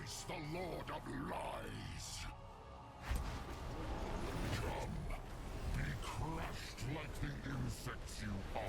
face the Lord of Lies. Come, be crushed like the insects you are.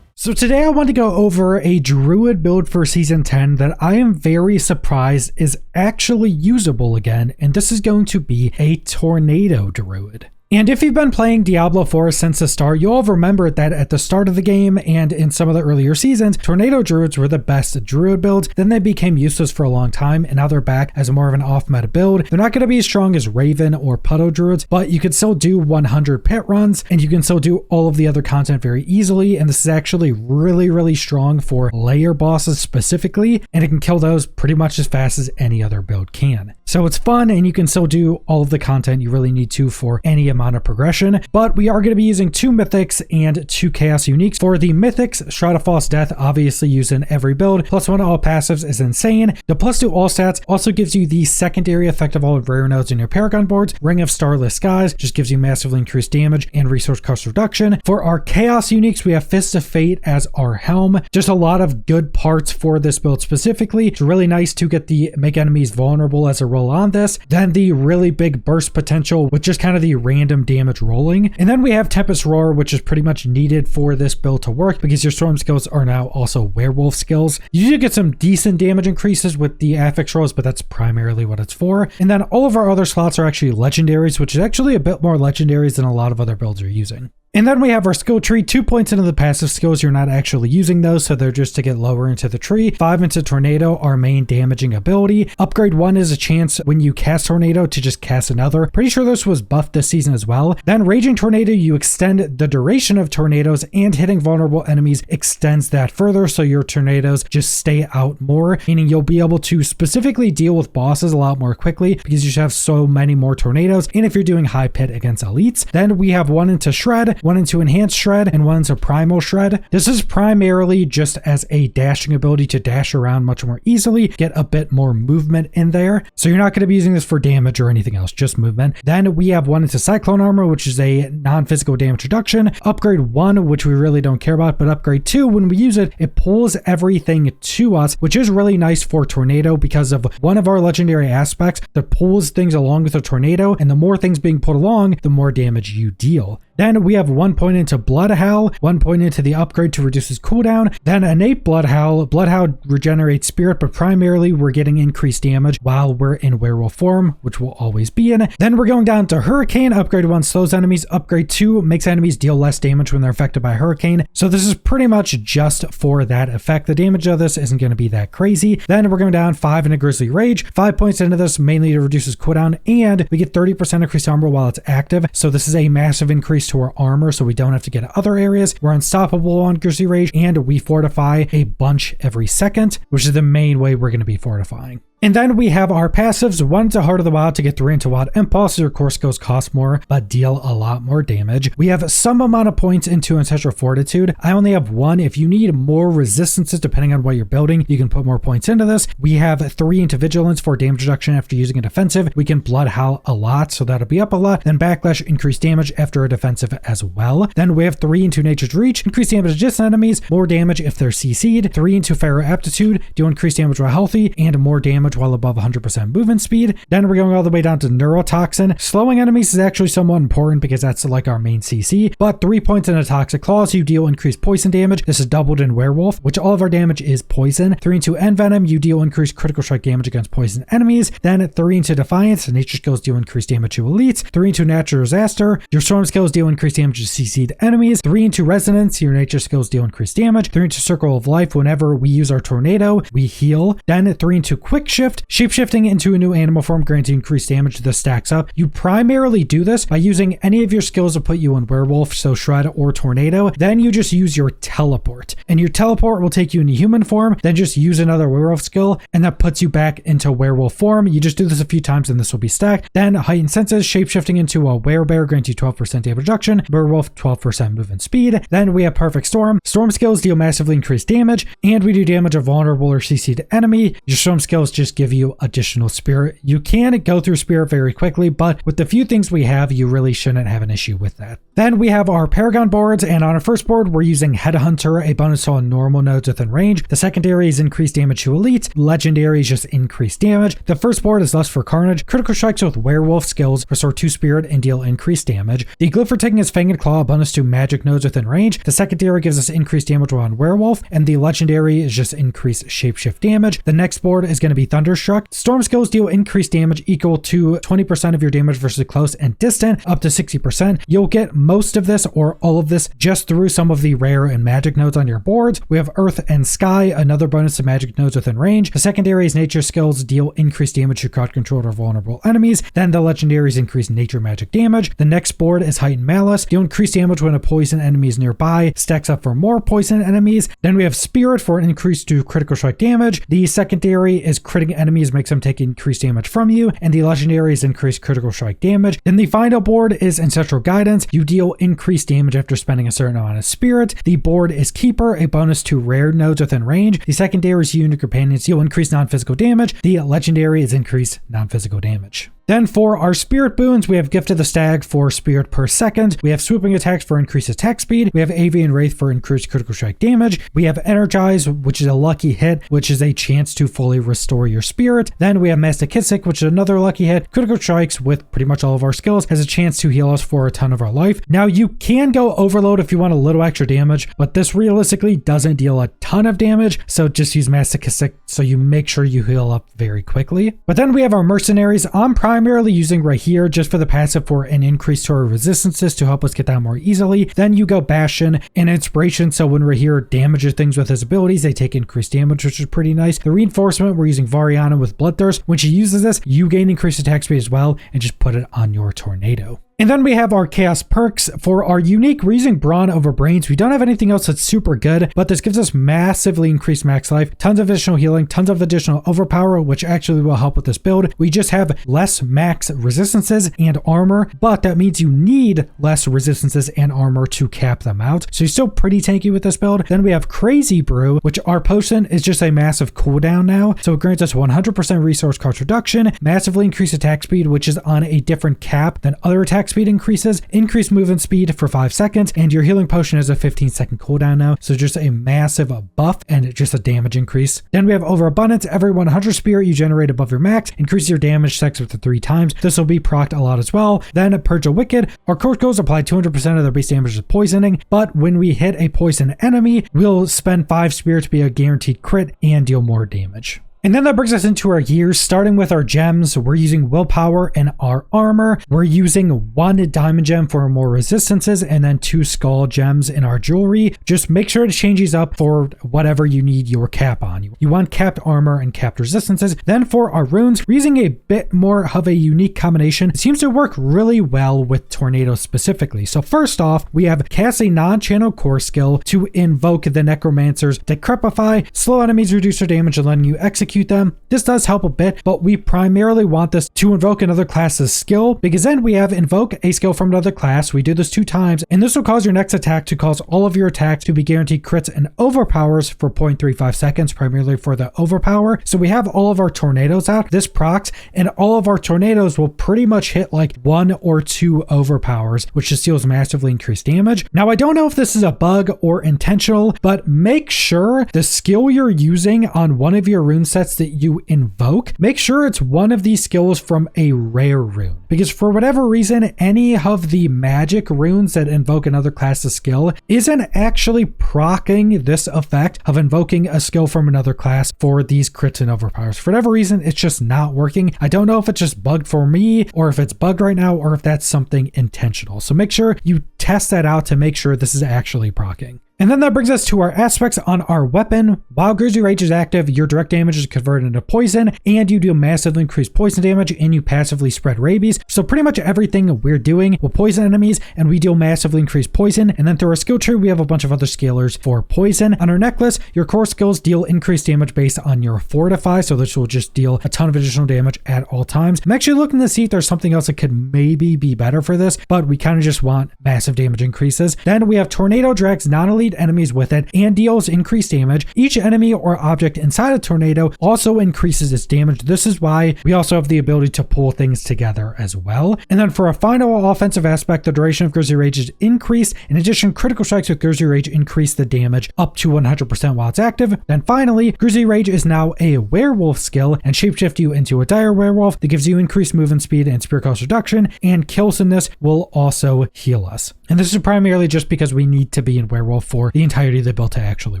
So today I want to go over a Druid build for Season 10 that I am very surprised is actually usable again, and this is going to be a Tornado Druid. And if you've been playing Diablo 4 since the start, you'll have remembered that at the start of the game and in some of the earlier seasons, Tornado Druids were the best Druid builds. Then they became useless for a long time, and now they're back as more of an off-meta build. They're not going to be as strong as Raven or Puddle Druids, but you can still do 100 pit runs, and you can still do all of the other content very easily. And this is actually really strong for layer bosses specifically, and it can kill those pretty much as fast as any other build can. So it's fun, and you can still do all of the content you really need to for any amount of progression. But we are going to be using 2 mythics and 2 chaos uniques. For the mythics, Shroud of False Death, obviously used in every build. +1 to all passives is insane. The +2 all stats also gives you the secondary effect of all rare nodes in your Paragon boards. Ring of Starless Skies just gives you massively increased damage and resource cost reduction. For our chaos uniques, we have Fist of Fate as our helm. Just a lot of good parts for this build specifically. It's really nice to get the make enemies vulnerable as a roll on this. Then the really big burst potential with just kind of the random damage rolling. And then we have Tempest Roar, which is pretty much needed for this build to work because your storm skills are now also werewolf skills. You do get some decent damage increases with the affix rolls, but that's primarily what it's for. And then all of our other slots are actually legendaries, which is actually a bit more legendaries than a lot of other builds are using. And then we have our skill tree, 2 points into the passive skills. You're not actually using those, so they're just to get lower into the tree. 5 into Tornado, our main damaging ability. Upgrade 1 is a chance when you cast Tornado to just cast another. Pretty sure this was buffed this season as well. Then Raging Tornado, you extend the duration of tornadoes, and hitting vulnerable enemies extends that further, so your tornadoes just stay out more, meaning you'll be able to specifically deal with bosses a lot more quickly because you just have so many more tornadoes. And if you're doing high pit against elites, then we have 1 into Shred, 1 into Enhanced Shred, and 1 into Primal Shred. This is primarily just as a dashing ability to dash around much more easily, get a bit more movement in there. So you're not going to be using this for damage or anything else, just movement. Then we have 1 into Cyclone Armor, which is a non-physical damage reduction. Upgrade 1, which we really don't care about, but upgrade 2, when we use it, it pulls everything to us, which is really nice for Tornado because of one of our legendary aspects that pulls things along with a tornado, and the more things being pulled along, the more damage you deal. Then we have 1 point into Blood Howl, 1 point into the upgrade to reduce his cooldown. Then innate Blood Howl. Blood Howl regenerates spirit, but primarily we're getting increased damage while we're in werewolf form, which we'll always be in. Then we're going down to Hurricane. Upgrade 1 slows enemies. Upgrade 2 makes enemies deal less damage when they're affected by Hurricane. So this is pretty much just for that effect. The damage of this isn't going to be that crazy. Then we're going down 5 into Grizzly Rage. 5 points into this, mainly to reduce his cooldown, and we get 30% increased armor while it's active. So this is a massive increase to our armor, so we don't have to get other areas. We're unstoppable on Grizzly Rage, and we fortify a bunch every second, which is the main way we're going to be fortifying. And then we have our passives, 1 to Heart of the Wild to get 3 into Wild Impulse. Your core skills cost more, but deal a lot more damage. We have some amount of points into Ancestral Fortitude. I only have 1. If you need more resistances, depending on what you're building, you can put more points into this. We have 3 into Vigilance for damage reduction after using a defensive. We can Blood Howl a lot, so that'll be up a lot. Then Backlash, increased damage after a defensive as well. Then we have 3 into Nature's Reach, increased damage to distant enemies, more damage if they're CC'd. 3 into Pharaoh Aptitude, do increased damage while healthy, and more damage while above 100% movement speed. Then we're going all the way down to Neurotoxin. Slowing enemies is actually somewhat important because that's like our main CC, but 3 points into Toxic Claws, you deal increased poison damage. This is doubled in Werewolf, which all of our damage is poison. 3 into Envenom, you deal increased critical strike damage against poison enemies. Then 3 into Defiance, nature skills deal increased damage to elites. 3 into Natural Disaster, your storm skills deal increased damage to CC'd enemies. 3 into Resonance, your nature skills deal increased damage. 3 into Circle of Life, whenever we use our tornado, we heal. Then 3 into Quick Shift, shapeshifting into a new animal form, granting increased damage. This stacks up. You primarily do this by using any of your skills to put you in werewolf, so Shred or Tornado. Then you just use your teleport, and your teleport will take you into human form. Then just use another werewolf skill, and that puts you back into werewolf form. You just do this a few times, and this will be stacked. Then Heightened Senses, shapeshifting into a werebear, grants you 12% damage reduction. Werewolf, 12% movement speed. Then we have Perfect Storm. Storm skills deal massively increased damage, and we do damage of vulnerable or CC'd enemy. Your storm skills just just give you additional spirit. You can go through spirit very quickly, but with the few things we have, you really shouldn't have an issue with that. Then we have our Paragon boards, and on our first board, we're using Headhunter, a bonus on normal nodes within range. The secondary is increased damage to elite. Legendary is just increased damage. The first board is Lust for Carnage. Critical strikes with werewolf skills restore 2 spirit and deal increased damage. The Glyph for taking his Fanged Claw, bonus to magic nodes within range. The secondary gives us increased damage on werewolf, and the legendary is just increased shapeshift damage. The next board is going to be Thunderstruck. Storm skills deal increased damage equal to 20% of your damage versus close and distant, up to 60%. You'll get most of this or all of this just through some of the rare and magic nodes on your boards. We have Earth and Sky, another bonus to magic nodes within range. The secondary's nature skills deal increased damage to crowd controlled or vulnerable enemies. Then the legendaries increase nature magic damage. The next board is Heightened Malice. Deal increased damage when a poison enemy is nearby, stacks up for more poison enemies. Then we have Spirit for an increase to critical strike damage. The secondary is critting enemies, makes them take increased damage from you, and the legendary is increased critical strike damage. Then the final board is Ancestral Guidance. You deal increased damage after spending a certain amount of spirit. The board is Keeper, a bonus to rare nodes within range. The secondary is you and your companions deal increased non-physical damage. The legendary is increased non-physical damage. Then for our spirit boons, we have Gift of the Stag for spirit per second. We have Swooping Attacks for increased attack speed. We have Avian Wraith for increased critical strike damage. We have Energize, which is a lucky hit, which is a chance to fully restore your spirit. Then we have Masochistic, which is another lucky hit. Critical strikes with pretty much all of our skills, has a chance to heal us for a ton of our life. Now you can go Overload if you want a little extra damage, but this realistically doesn't deal a ton of damage, so just use Masochistic so you make sure you heal up very quickly. But then we have our Mercenaries. I'm primarily using right here just for the passive for an increase to our resistances to help us get down more easily. Then you go Bastion and Inspiration, so when we're here damages things with his abilities, they take increased damage, which is pretty nice. The Reinforcement, we're using Variana with Bloodthirst. When she uses this, you gain increased attack speed as well, and just put it on your Tornado. And then we have our Chaos perks. For our unique, we're using Brawn over Brains. We don't have anything else that's super good, but this gives us massively increased max life, tons of additional healing, tons of additional overpower, which actually will help with this build. We just have less max resistances and armor, but that means you need less resistances and armor to cap them out. So you're still pretty tanky with this build. Then we have Crazy Brew, which our potion is just a massive cooldown now. So it grants us 100% resource cost reduction, massively increased attack speed, which is on a different cap than other attack speed increases, increased movement speed for 5 seconds, and your healing potion has a 15-second cooldown now. So just a massive buff and just a damage increase. Then we have Overabundance. Every 100 spirit you generate above your max increases your damage sex up to 3 times. This will be procced a lot as well. Then Purge of Wicked. Our core goes apply 200% of their base damage to poisoning, but when we hit a poison enemy, we'll spend 5 spirit to be a guaranteed crit and deal more damage. And then that brings us into our gears, starting with our gems. We're using Willpower and our armor. We're using 1 diamond gem for more resistances and then 2 skull gems in our jewelry. Just make sure it changes up for whatever you need your cap on. You want capped armor and capped resistances. Then for our runes, we're using a bit more of a unique combination. It seems to work really well with Tornado specifically. So first off, we have cast a non-channel core skill to invoke the Necromancer's Decrepify. Slow enemies, reduce their damage and letting you execute them. This does help a bit, but we primarily want this to invoke another class's skill, because then we have invoke a skill from another class. We do this 2 times, and this will cause your next attack to cause all of your attacks to be guaranteed crits and overpowers for 0.35 seconds, primarily for the overpower. So we have all of our tornadoes out. This procs, and all of our tornadoes will pretty much hit like 1 or 2 overpowers, which just deals massively increased damage. Now, I don't know if this is a bug or intentional, but make sure the skill you're using on one of your rune sets that you invoke, make sure it's one of these skills from a rare rune, because for whatever reason, any of the magic runes that invoke another class's skill isn't actually proccing this effect of invoking a skill from another class for these crits and overpowers. For whatever reason, it's just not working. I don't know if it's just bugged for me, or if it's bugged right now, or if that's something intentional. So make sure you test that out to make sure this is actually proccing. And then that brings us to our aspects on our weapon. While Grizzly Rage is active, your direct damage is converted into poison, and you deal massively increased poison damage, and you passively spread rabies. So pretty much everything we're doing will poison enemies, and we deal massively increased poison. And then through our skill tree, we have a bunch of other scalars for poison. On our necklace, your core skills deal increased damage based on your fortify, so this will just deal a ton of additional damage at all times. I'm actually looking to see if there's something else that could maybe be better for this, but we kind of just want massive damage increases. Then we have Tornado Drags, non-elite annihilate enemies with it and deals increased damage. Each enemy or object inside a tornado also increases its damage. This is why we also have the ability to pull things together as well. And then for a final offensive aspect, the duration of Grizzly Rage is increased. In addition, critical strikes with Grizzly Rage increase the damage up to 100% while it's active. Then finally, Grizzly Rage is now a werewolf skill and shapeshift you into a dire werewolf that gives you increased movement speed and spirit cost reduction, and killsinness will also heal us. And this is primarily just because we need to be in werewolf for the entirety of the build to actually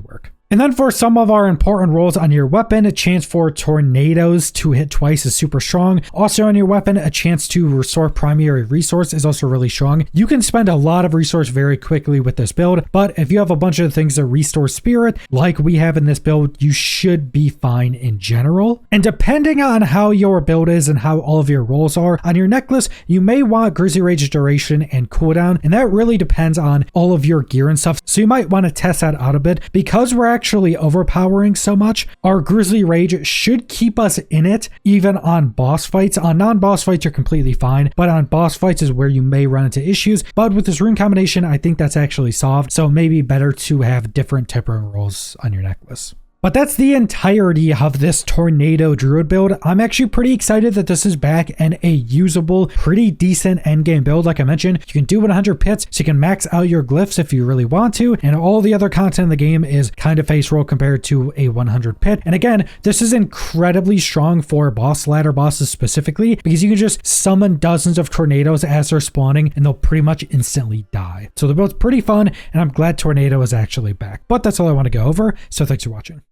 work. And then for some of our important rolls on your weapon, a chance for tornadoes to hit twice is super strong. Also on your weapon, a chance to restore primary resource is also really strong. You can spend a lot of resource very quickly with this build, but if you have a bunch of things that restore spirit, like we have in this build, you should be fine in general. And depending on how your build is and how all of your rolls are, on your necklace, you may want Grizzly Rage duration and cooldown, and that really depends on all of your gear and stuff. So you might want to test that out a bit. Because we're actually overpowering so much, our Grizzly Rage should keep us in it even on boss fights. On non-boss fights you're completely fine, but on boss fights is where you may run into issues. But with this rune combination, I think that's actually solved, so it may be better to have different type of rolls on your necklace. But that's the entirety of this Tornado Druid build. I'm actually pretty excited that this is back and a usable, pretty decent endgame build. Like I mentioned, you can do 100 pits, so you can max out your glyphs if you really want to, and all the other content in the game is kind of face roll compared to a 100 pit. And again, this is incredibly strong for boss ladder bosses specifically, because you can just summon dozens of tornadoes as they're spawning, and they'll pretty much instantly die. So the build's pretty fun, and I'm glad Tornado is actually back. But that's all I want to go over, so thanks for watching.